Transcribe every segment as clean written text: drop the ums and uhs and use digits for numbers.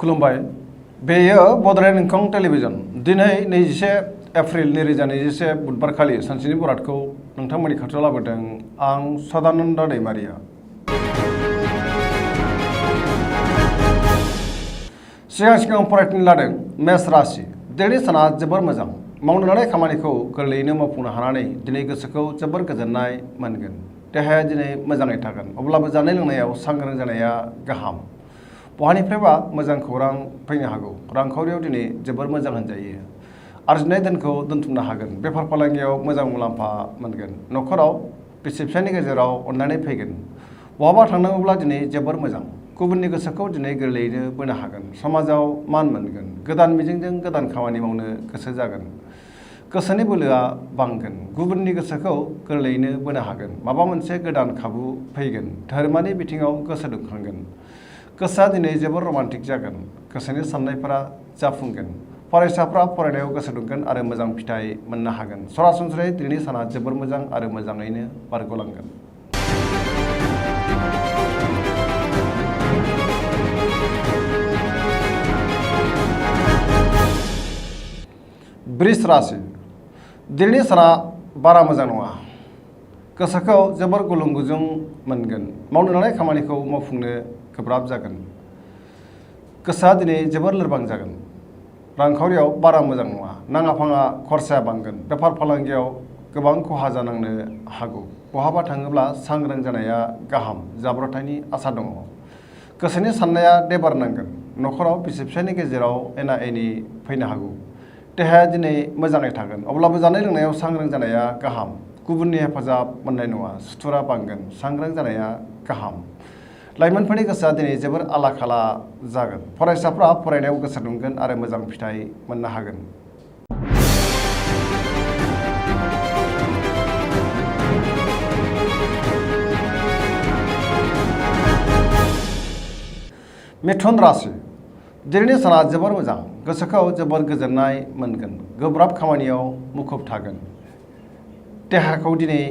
खुलुमबाय बेयो बड'लेण्ड इंखं टेलिभिजन दिनै 21 एप्रिल 2021 बुधबारखालि सानसेनि बरादखौ नोंथांमोननि खाथियाव लाबोदों आं सदानन्द दैमारिया। सिगां फरायथिनो लादों मेष राशि दिनैनि साना जोबोर मोजां मावनो लानाय खामानिखौ गोरलैयैनो मावफुंनो हानानै दिनै गोसोखौ जोबोर गोजोननाय मोनगोन। देहाया दिनै मोजाङै थागोन अब्लाबो जानाय लोंनायाव सांग्रां जानाया गाहाम। बहानिफ्रायबा मोजां खौरां फैनो हागौ। रांखावरियाव दिनै जोबोर मोजां होनजायो। आरजिनाय धोनखौ दोनथुमनो हागोन। बेफार फालांगियाव मोजां मुलाम्फा मोनगोन। न'खराव बिसि फिसायनि गेजेराव अननानै फैगोन। बहाबा थांनांगौब्ला दिनै जोबोर मोजां। गुबुननि गोसोखौ दिनै गोरलैयैनो बोनो हागोन। समाजाव मान मोनगोन। गोदान मिजिंजों गोदान खामानि मावनो गोसो जागोन। गोसोनि बोलोआ बांगोन। गुबुननि गोसोखौ गोरलैयैनो बोनो हागोन। माबा मोनसे गोदान खाबु फैगोन। धोरोमारि बिथिङाव गोसो दुंखांगोन। गोसोआ दिनै जोबोर रमान्टिक जागोन। गोसोनि साननायफोरा जाफुंगोन। फरायसाफ्रा फरायनायाव गोसो दुंगोन आरो मोजां फिथाइ मोननो हागोन। सरासनस्रायै दिनैनि साना जोबोर मोजां आरो मोजाङैनो बारग'लांगोन। वृष राशि दिनैनि साना बारा मोजां नङा। गोसोखौ जोबोर गुलुं गुजुं मोनगोन। मावनो लानाय खामानिखौ मावफुंनो गोब्राब जागोन। गोसोआ दिनै जोबोर लोरबां जागोन। रांखावरियाव बारा मोजां नङा। नाङा फाङा खरसाया बांगोन। बेफार फालांगियाव गोबां खहा जानांनो हागौ। बहाबा थाङोब्ला सांग्रां जानाया गाहाम। जाब्रबथायनि आसा दङ। गोसोनि साननाया देबार नांगोन। न'खराव बिसि फिसायनि गेजेराव एना एनि फैनो हागौ। देहाया दिनै मोजाङै थागोन अब्लाबो जानाय लोंनायाव सांग्रां जानाया गाहाम। गुबुननि हेफाजाब मोननाय नङा। सुथुरा बांगोन। सांग्रां जानाया गाहाम। लाइमोनफोरनि गोसोआ दिनै जोबोर आला खाला जागोन। फरायसाफ्रा फरायनायाव गोसो दुंगोन आरो मोजां फिथाइ मोननो हागोन। मिथुन राशि दिनैनि साना जोबोर मोजां। गोसोखौ जोबोर गोजोननाय मोनगोन। गोब्राब खामानियाव मुखुब थागोन। देहाखौ दिनै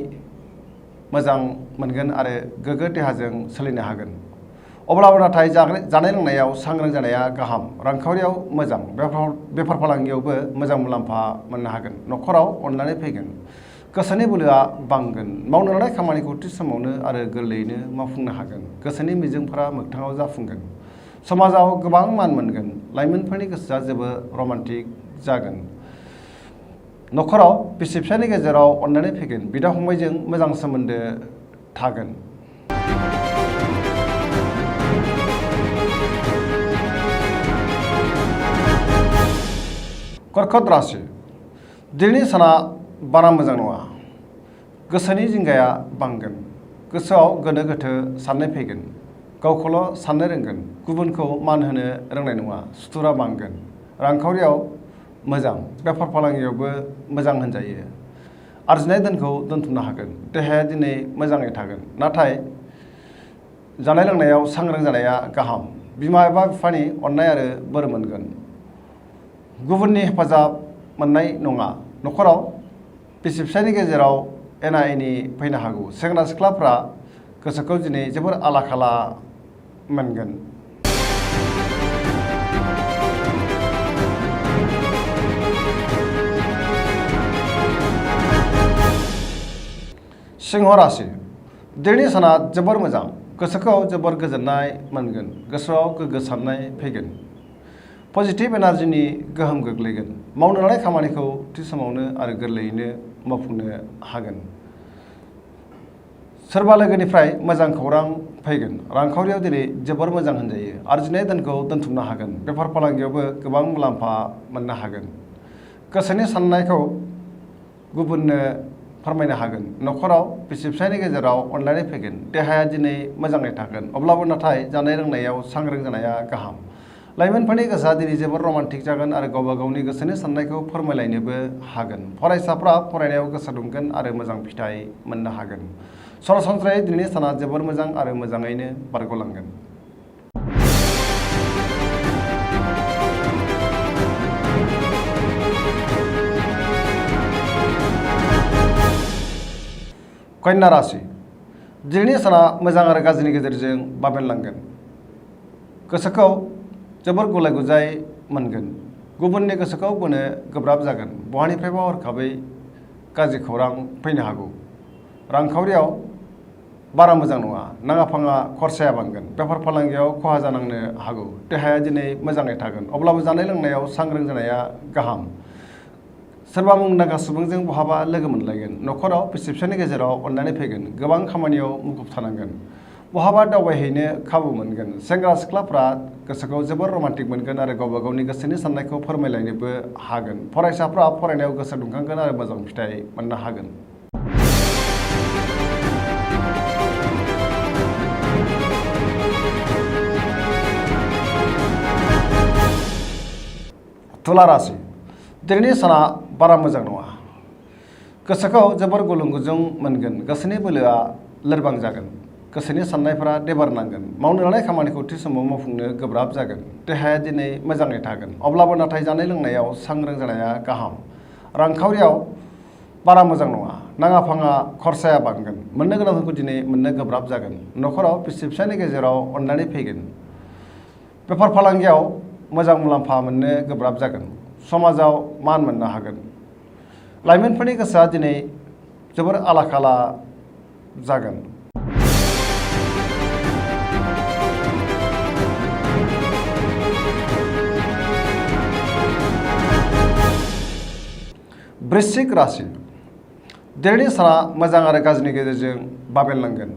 मोजां मोनगोन आरो गोग्गो देहाजों सोलिनो हागोन। अब्लाबो नाथाय जानाय लोंनायाव सांग्रां जानाया गाहाम। रांखावरियाव मोजां। बेफार फालांगियावबो मोजां मुलाम्फा मोननो हागोन। न'खराव अननानै फैगोन। गोसोनि बोलोआ बांगोन। मावनो लानाय खामानिखौ थि समावनो आरो गोरलैयैनो मावफुंनो हागोन। गोसोनि मिजिंफोरा मोगथाङाव जाफुंगोन। समाजाव गोबां मान मोनगोन। लाइमोनफोरनि गोसोआ जोबोर रमान्टिक जागोन। न'खराव बिसि फिसायनि गेजेराव अननानै फैगोन। बिदा फंबायजों मोजां सोमोन्दो थागोन। कर्कट राशि दिनैनि साना बारा मोजां नङा। गोसोनि जिंगाया बांगोन। गोसोआव गोनो गोथो साननाय फैगोन। गावखौल' साननो रोंगोन। गुबुनखौ मान होनो रोंनाय नङा। सुथुरा बांगोन। रांखावरियाव मोजां। बेफार फालांगियावबो मोजां होनजायो। आरजिनाय धोनखौ दोनथुमनो हागोन। देहाया दिनै मोजाङै थागोन। नाथाय जानाय लोंनायाव सांग्रां जानाया गाहाम। बिमा एबा बिफानि अननाय आरो बोर मोनगोन। गुबुननि हेफाजाब मोननाय नङा। न'खराव बिसि फिसायनि गेजेराव एना एनि फैनो हागौ। सेंग्रा सिख्लाफ्रा गोसोखौ दिनै जोबोर आला खाला मोनगोन। सिंह राशि दिनैनि साना जोबोर मोजां। गोसोखौ जोबोर गोजोननाय मोनगोन। गोसोआव गोग्गो साननाय फैगोन। पजिटिभ एनार्जिनि गोहोम गोग्लैगोन। मावनो लानाय खामानिखौ थि समावनो आरो गोरलैयैनो मावफुंनो हागोन। सोरबा लोगोनिफ्राय मोजां खौरां फैगोन। रांखावरियाव दिनै जोबोर मोजां होनजायो। आरजिनाय धोनखौ दोनथुमनो हागोन। बेफार फालांगियावबो गोबां मुलाम्फा मोननो हागोन। गोसोनि साननायखौ गुबुननो फोरमायनो हागोन। न'खराव बिसि फिसायनि गेजेराव अनलायनाय फैगोन। देहाया दिनै मोजाङै थागोन अब्लाबो नाथाय जानाय लोंनायाव सांग्रां जानाया गाहाम। लाइमोनफोरनि गोसोआ दिनै जोबोर रमान्टिक जागोन आरो गावबा गावनि गोसोनि साननायखौ फोरमायलायनोबो हागोन। फरायसाफ्रा फरायनायाव गोसो दुंगोन आरो मोजां फिथाइ मोननो हागोन। सरासनस्रायै दिनैनि साना जोबोर मोजां आरो मोजाङैनो बारग'लांगोन। कन्या राशि दिनैनि साना मोजां आरो गाज्रिनि गेजेरजों बाबेनलांगोन। गोसोखौ जोबोर गुलाय गुजाय मोनगोन। गुबुननि गोसोखौ बोनो गोब्राब जागोन। बहानिफ्रायबा हरखाबै गाज्रि खौरां फैनो हागौ। रांखावरियाव बारा मोजां नङा। नाङा फाङा खरसाया बांगोन। बेफार फालांगियाव खहा जानांनो हागौ। देहाया दिनै मोजाङै थागोन। अब्लाबो जानाय लोंनायाव सांग्रां जानाया गाहाम। सोरबा मुंदांखा सुबुंजों बहाबा लोगो मोनलायगोन। न'खराव बिसि फिसायनि गेजेराव अननानै फैगोन। गोबां खामानियाव मुखुब थानांगोन। बहाबा दावबायहैनो खाबु मोनगोन। सेंग्रा सिख्लाफ्रा गोसोखौ जोबोर रमान्टिक मोनगोन आरो गावबा गावनि गोसोनि साननायखौ फोरमायलायनोबो हागोन। फरायसाफ्रा फरायनायाव गोसो दुंखांगोन आरो मोजां फिथाइ मोननो हागोन। तुला राशि दिनैनि साना बारा मोजां नङा। गोसोखौ जोबोर गुलुं गुजुं मोनगोन। गोसोनि बोलोआ लोरबां जागोन। गोसोनि साननायफोरा देबार नांगोन। मावनो लानाय खामानिखौ थि समाव मावफुंनो गोब्राब जागोन। देहाया दिनै मोजाङै थागोन। अब्लाबो नाथाय जानाय लोंनायाव सांग्रां जानाया गाहाम। रांखावरियाव बारा मोजां नङा। नाङा फाङा खरसाया बांगोन। मोननो गोनांफोरखौ दिनै मोननो गोब्राब जागोन। न'खराव बिसि फिसायनि गेजेराव अननानै फैगोन। बेफार फालांगियाव मोजां मुलाम्फा मोननो गोब्राब जागोन। समाजाव मान मोननो हागोन। लाइमोनफोरनि गोसोआ दिनै जोबोर आला खाला जागोन। वृश्चिक राशि दिनैनि साना मोजां आरो गाज्रिनि गेजेरजों बाबेनलांगोन।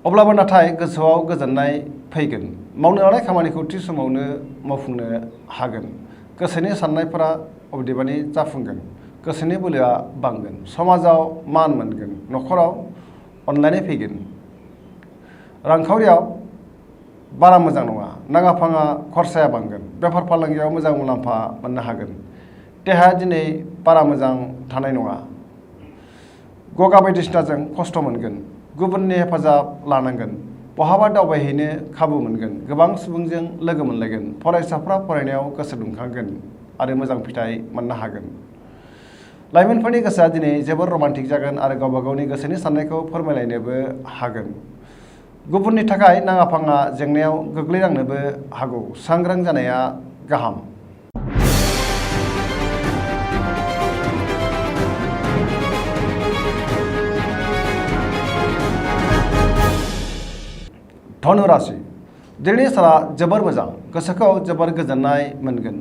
अब्लाबो नाथाय गोसोआव गोजोननाय फैगोन। मावनो लानाय खामानिखौ थि समावनो मावफुंनो हागोन। गोसोनि साननायफोरा अदेबानि जाफुंगोन। गोसोनि बोलोआ बांगोन। समाजाव मान मोनगोन। न'खराव अनलायनाय फैगोन। रांखावरियाव बारा मोजां नङा। नाङा फाङा खरसाया बांगोन। बेफार फालांगियाव मोजां मुलाम्फा मोननो हागोन। देहाया दिनै बारा मोजां थानाय नङा। गगा बायदिसिनाजों खस्थ' मोनगोन। गुबुननि हेफाजाब लानांगोन। बहाबा दावबायहैनो खाबु मोनगोन। गोबां सुबुंजों लोगो मोनलायगोन। फरायसाफ्रा फरायनायाव गोसो दुंखांगोन आरो मोजां फिथाइ मोननो हागोन। लाइमोनफोरनि गोसोआ दिनै जोबोर रमान्टिक जागोन आरो गावबा गावनि गोसोनि साननायखौ फोरमायलायनोबो हागोन। गुबुननि थाखाय नाङा फाङा जेंनायाव गोग्लैनांनोबो हागौ। सांग्रां जानाया गाहाम। धनु राशि दिनैनि साना जोबोर मोजां। गोसोखौ जोबोर गोजोननाय मोनगोन।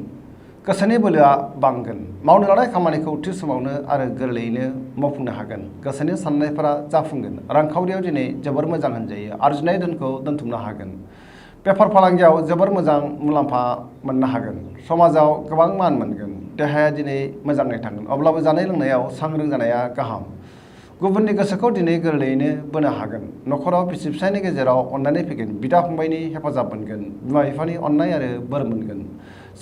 गोसोनि बोलोआ बांगोन। मावनो लानाय खामानिखौ थि समावनो आरो गोरलैयैनो मावफुंनो हागोन। गोसोनि साननायफोरा जाफुंगोन। रांखावरियाव दिनै जोबोर मोजां होनजायो। आरजिनाय धोनखौ दोनथुमनो हागोन। बेफार फालांगियाव जोबोर मोजां मुलाम्फा मोननो हागोन। समाजाव गोबां मान मोनगोन। देहाया दिनै मोजाङै थागोन। अब्लाबो जानाय लोंनायाव सांग्रां जानाया गाहाम। गुबुननि गोसोखौ दिनै गोरलैयैनो बोनो हागोन। न'खराव बिसि फिसायनि गेजेराव अननानै फैगोन। बिदा फंबायनि हेफाजाब मोनगोन। बिमा बिफानि अननाय आरो बोर मोनगोन।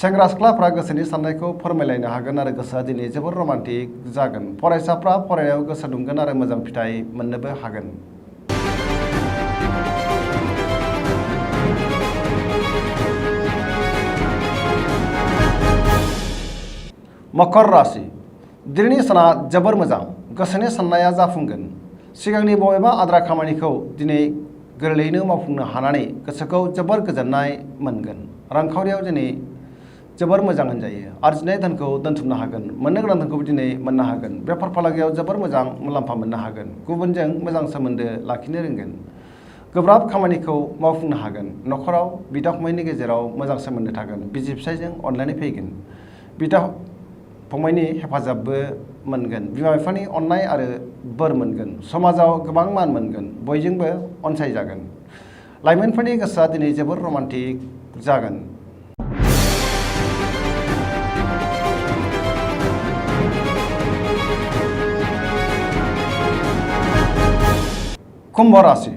सेंग्रा सिख्लाफ्रा गोसोनि साननायखौ फोरमायलायनो हागोन आरो गोसोआ दिनै जोबोर रमान्टिक जागोन। फरायसाफ्रा फरायनायाव गोसो दुंगोन आरो मोजां फिथाइ मोननोबो हागोन। मकर राशि दिनैनि साना जोबोर मोजां। गोसोनि साननाया जाफुंगोन। सिगांनि बबेबा आद्रा खामानिखौ दिनै गोरलैयैनो मावफुंनो हानानै गोसोखौ जोबोर गोजोननाय मोनगोन। रांखावरियाव दिनै जोबोर मोजां होनजायो। आरजिनाय धोनखौ दोनथुमनो हागोन। मोननो गोनां धोनखौबो दिनै मोननो हागोन। बेफार फालांगियाव जोबोर मोजां मुलाम्फा मोननो हागोन। गुबुनजों मोजां सोमोन्दो लाखिनो रोंगोन। गोब्राब खामानिखौ मावफुंनो हागोन। न'खराव बिदा फंबायनि गेजेराव मोजां सोमोन्दो थागोन। बिसि फिसायजों अनलायनाय फैगोन। बिदा फंबायनि हेफाजाबबो मोनगोन। बिमा बिफानि अननाय आरो बोर मोनगोन। समाजाव गोबां मान मोनगोन। बयजोंबो अनसायजागोन। लाइमोनफोरनि गोसोआ दिनै जोबोर रमान्टिक जागोन। कुम्भ राशि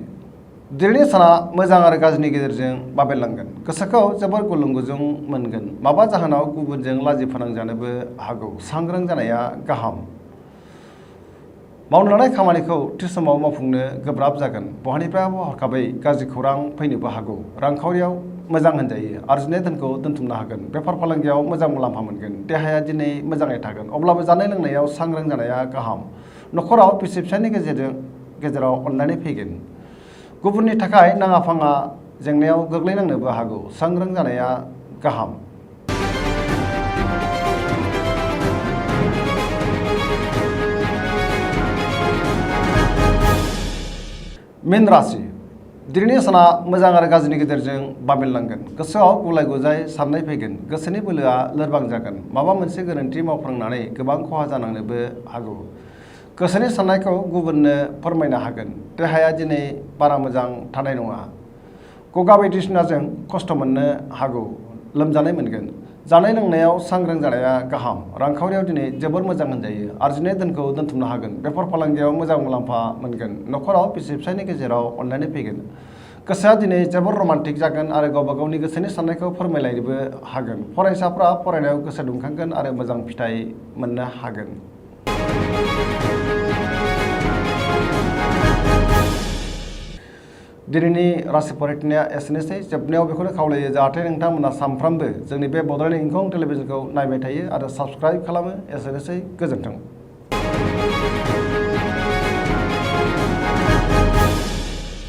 दिनैनि साना मोजां आरो गाज्रिनि गेजेरजों बाबेनलांगोन। गोसोखौ जोबोर गुलुं गुजुं मोनगोन। माबा जाहोनाव गुबुनजों लाजि फोनांजानोबो हागौ। सांग्रां जानाया गाहाम। मावनो लानाय खामानिखौ थि समाव मावफुंनो गोब्राब जागोन। बहानिफ्रायबा हरखाबै गाज्रि खौरां फैनोबो हागौ। रांखावरियाव मोजां होनजायो। आरजिनाय धोनखौ दोनथुमनो हागोन। बेफार फालांगियाव मोजां मुलाम्फा मोनगोन। देहाया दिनै मोजाङै थागोन। अब्लाबो जानाय लोंनायाव सांग्रां जानाया गाहाम। न'खराव बिसि फिसायनि गेजेराव अनलायनाय फैगोन। गुबुननि थाखाय नाङा फाङा जेंनायाव गोग्लैनांनोबो हागौ। सांग्रां जानाया गाहाम। मीन राशि दिनैनि साना मोजां आरो गाज्रिनि गेजेरजों बाबेनलांगोन। गोसोआव गुलाय गुजाय साननाय फैगोन। गोसोनि बोलोआ लोरबां जागोन। माबा मोनसे गोरोन्थि मावफ्लांनानै गोबां खहा जानांनोबो हागौ। गोसोनि साननायखौ गुबुननो फोरमायनो हागोन। देहाया दिनै बारा मोजां थानाय नङा। गगा बायदिसिनाजों खस्थ' मोननो हागौ। लोमजानाय मोनगोन। जानाय लोंनायाव सांग्रां जानाया गाहाम। रांखावरियाव दिनै जोबोर मोजां होनजायो। आरजिनाय धोनखौ दोनथुमनो हागोन। बेफार फालांगियाव मोजां मुलाम्फा मोनगोन। न'खराव बिसि फिसायनि गेजेराव अनलायनाय फैगोन। गोसोआ दिनै जोबोर रमान्टिक जागोन आरो गावबा गावनि गोसोनि साननायखौ फोरमायलायनोबो हागोन। फरायसाफ्रा फरायनायाव गोसो दुंखांगोन आरो मोजां फिथाइ मोननो हागोन। दिनैनि राशि फरायथिनाया एसेनोसै। जोबनायाव बेखौनो खावलायो जाहाथे नोंथांमोना सानफ्रामबो जोंनि बे बड'लेण्ड इंखं टेलिभिजनखौ नायबाय थायो आरो साबस्क्राइब खालामो। एसेनोसै, गोजोन्थों।